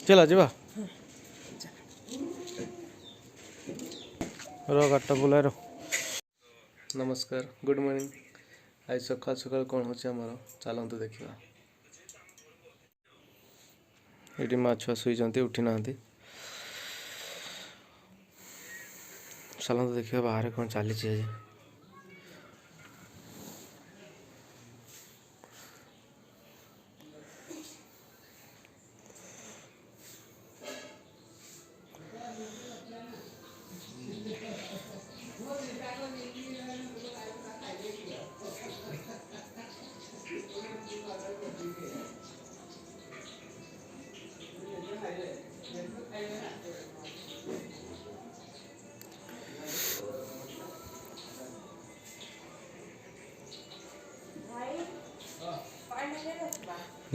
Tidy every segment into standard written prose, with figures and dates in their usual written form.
चला जा गाटा बुलाए रो। नमस्कार गुड मॉर्निंग। आज सकाल सकाल कौन हो चलते देखा। ये माँ छुआ शुई उठी ना चलते देखा बाहर कौन चली आज।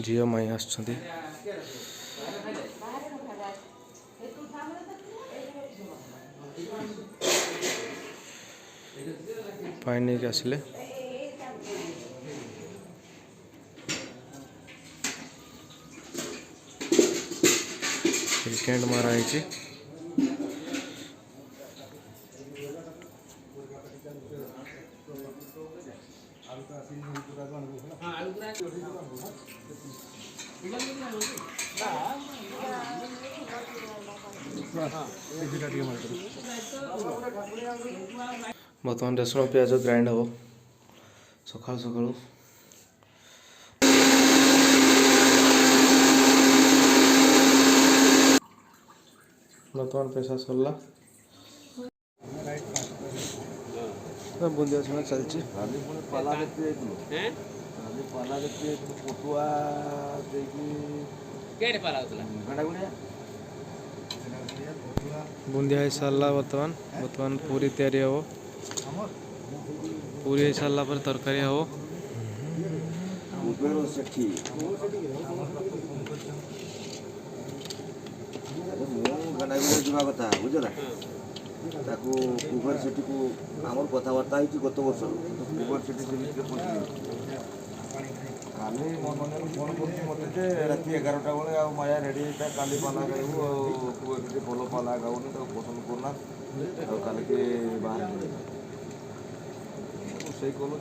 झील माई आसछंती पानी नहीं के आसिले टेंट मारा है। बर्तमान रसुण प्याज ग्राइंड हम सका सका बर्तमान पैसा सरला बुंदिया छुआ चलती बुंदिया सारा बर्तमान बर्तमान पूरी तैयारी हम पूरी सारा पर तरकारी हम जा कथा बुझला कुबर सिटी को आम कथबार्ता गत वर्ष कुबर सिटी से काली मन फोन करते रात 11टा बेले आ माया रेडी होता काली पाला खाइबू भल पाला खाऊनी पसंद करना काली के बाहर रोषे कल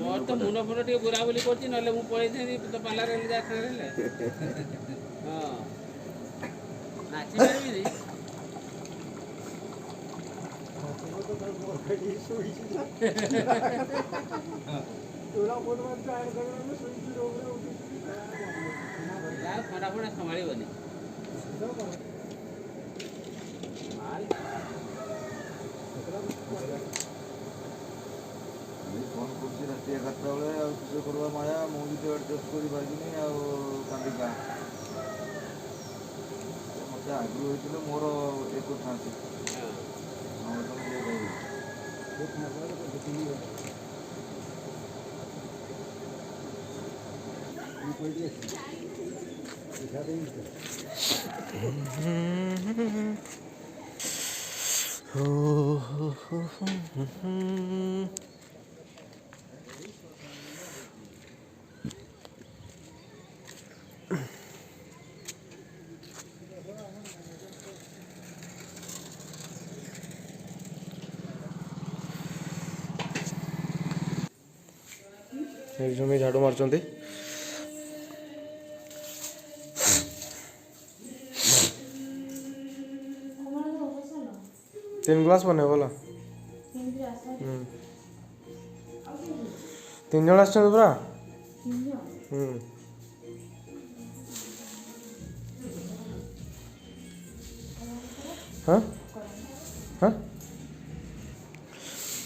मोर तो मुंड फुंड टे बुरा बुली करछि नले मु पळै थी तो पार्लर रे जा खाले हां नाची परबी रे तोरा फोन में ट्राई करना में सुई रोग रे उठी या फटाफट संभाली बनी फोन कर रात 11टा बेले किस करवा माया मुझे तो एडजस्ट कर कालिका मत आग्रह होते मोर एक था जमी झाड़ू मार्च 3 ग्लास बने बोला 3 जन आस पूरा हाँ हाँ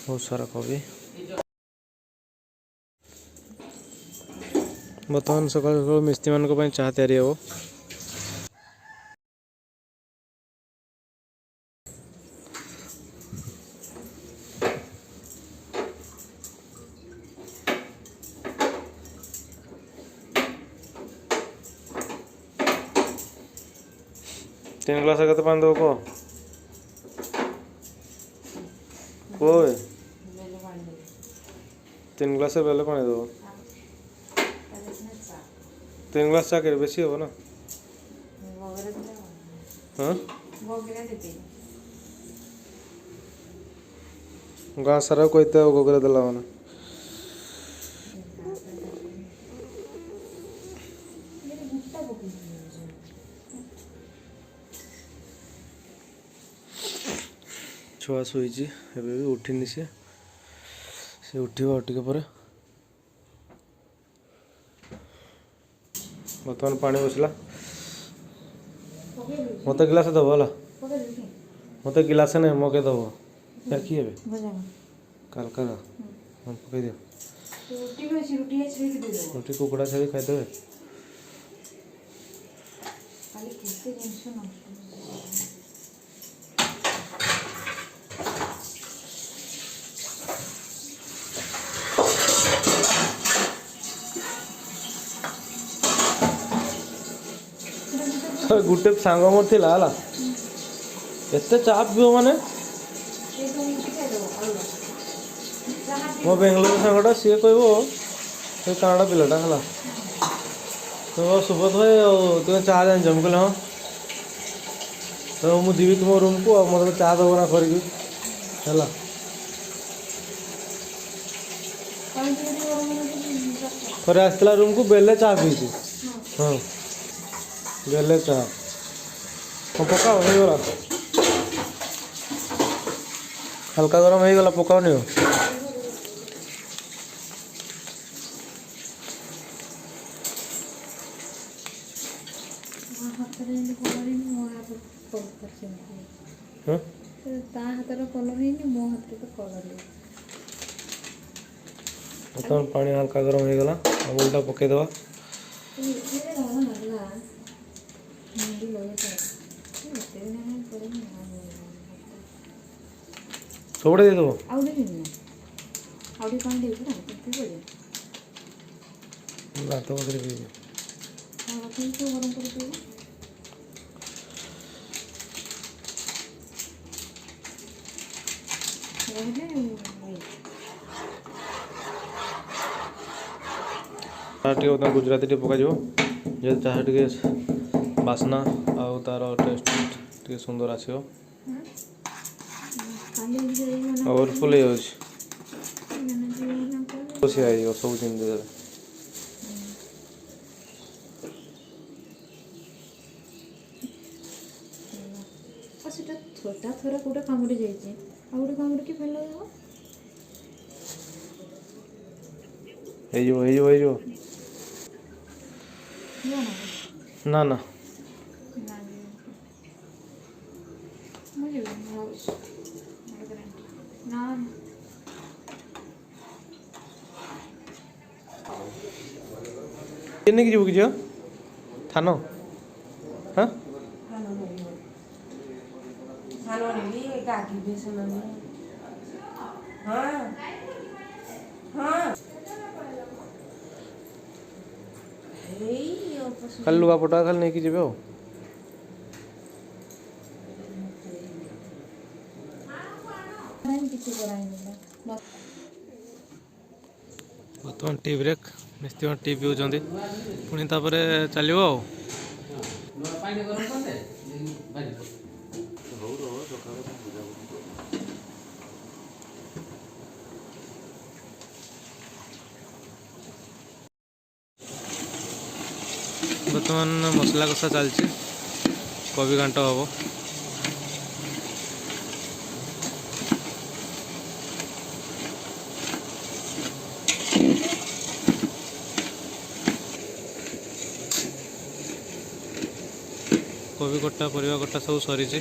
बहुत सारा कॉफी बर्तमान सकाल सकाल मिस्त्री मान चाह तैयारी हो 3 ग्लास आगे तो पानी दो को ओए ବେଲେ ପାଣି ଦେବି 3 ଗ୍ଲାସ୍ ବେଲେ ପାଣି ଦେବ। ତା ଦେଖିନା ଚା 3 ଗ୍ଲାସ୍ ଚା କେତେ ବେଶୀ ହେବ ନା? ବଗିରା ଦେଲେ ହଁ ବଗିରା ଦେବି ଗାଁ ସାରା କହିତେ ଆଉ ଗୋଗରା ଦେଲା ମାନେ ଗୁଟା ପକେଇ ଛୁଆ ଶୋଇଛି ଏବେ ବି ଉଠିନି ସେ ଉଠିବ ଆଉ ଟିକେ ପରେ। ବର୍ତ୍ତମାନ ପାଣି ବସିଲା ମୋତେ ଗିଲାସ ଦେବ ହେଲା ମୋତେ ଗିଲାସ ନାହିଁ ମଗେଇ ଦେବ କି ଏବେ କାଲକା ପକେଇ ଦିଅ ରୁଟି ବି ଅଛି ରୁଟି ଛେଳିକି ଦେଇଦେବ ରୁଟି କୁକୁଡ଼ା ଛେଳି ଖାଇଦେବେ। ଖାଲି କେତେ ଜିନିଷ ନଷ୍ଟ ଗୋଟେ ସାଙ୍ଗ ମୋର ଥିଲା ହେଲା ଏତେ ଚା ପିଅ ମାନେ ମୋ ବେଙ୍ଗଲୋର ସାଙ୍ଗଟା ସିଏ କହିବ ସେ କାନାଡ଼ା ପିଲାଟା ହେଲା କହିବ ସୁବ୍ରତ ଭାଇ ଆଉ ତୁମେ ଚା ଜାଣିଛ ମୁଁ କହିଲି ହଁ ତ ମୁଁ ଯିବି ତୁମ ରୁମ୍କୁ ଆଉ ମୋତେ ଚା ଦେବ ନା କରିକି ହେଲା ଥରେ ଆସିଥିଲା ରୁମ୍କୁ ବେଲେ ଚା ପିଇଛି ହଁ ବେଲେ ଚା ପକାଅ ହେଇଗଲା ହାଲକା ଗରମ ହେଇଗଲା ପକାଅନି ଆଉ ତା ହାତର କଲର ହେଇନି ମୋ ହାତରେ ତ କଲର ହେଇନି ବର୍ତ୍ତମାନ ପାଣି ହାଲକା ଗରମ ହେଇଗଲା ଅମୁଲଟା ପକାଇଦେବା ସବୁଟେ ଦେଇଦେବ ଆଉ ଦେବିନି ଆଉ ଟିକେ ପାଣି ଦେବି ନା ଭାତ ବଦଳି ପିଇବି ଗରମ କରିଦେବି ଚାହା ଟିକେ ଗୁଜୁରାତି ଟିକେ ପକାଯିବ ଯେହେତୁ ଚାହା ଟିକେ ବାସ୍ନା ଆଉ ତାର ଟେଷ୍ଟ ଟିକେ ସୁନ୍ଦର ଆସିବ ଓଭରଫୁଲ୍ ହେଇଯାଉଛି ଖୁସି ହେଇଯିବ ସବୁ ଜିନିଷରେ ସେଟା ଥୋଟା ଥରେ କୋଉଟା କାମୁଡ଼ି ଯାଇଛି ଆଉ ଗୋଟେ କାମୁଡ଼ିକି ଭଲ ହେବ ହେଇଯିବ ନା ନା ନେଇକି ଯିବୁ କି ଝିଅ ଥାନ ହଁ ଖାଲି ଲୁଗାପଟା ଖାଲି ନେଇକି ଯିବେ ଆଉ ବର୍ତ୍ତମାନ ଟି ବ୍ରେକ୍ ମିସ୍ତ୍ରୀ ଟି ପିଉଛନ୍ତି ପୁଣି ତାପରେ ଚାଲିବ ଆଉ ବର୍ତ୍ତମାନ ମସଲା କଷା ଚାଲିଛି କୋବି ଘାଣ୍ଟ ହେବ କୋବି କଟା ପରିବା କଟା ସବୁ ସରିଛି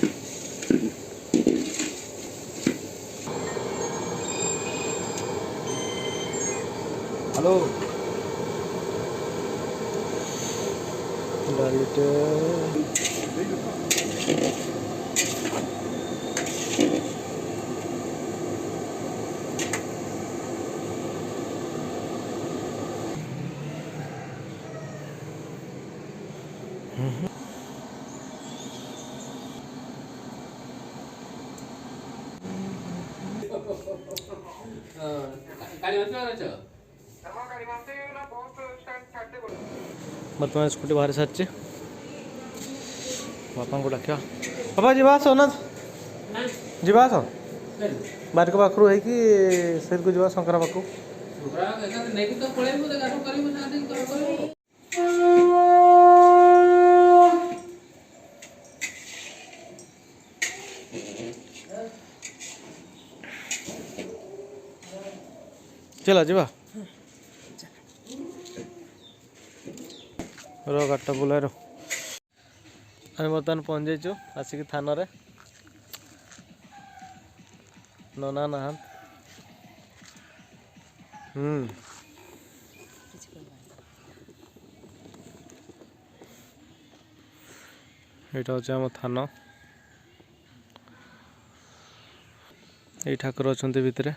ହ୍ୟାଲୋ ଡାଲିଟେ गाड़ी में अछ बर्तमान स्कूटी बाहर सारी बापा को डाक बापा जी आस ना जी आस बारिक पाखु है को जा शंकर पाखु नहीं तो पळेबो गाठो करिबो ना करिबो चला जा रो गाटा बुला रो आम बर्तमान पहुँच जाइचु आसिक थाना रे नना नहा यहाँ हूँ आम थाना ये ठाकुर अच्छा भितर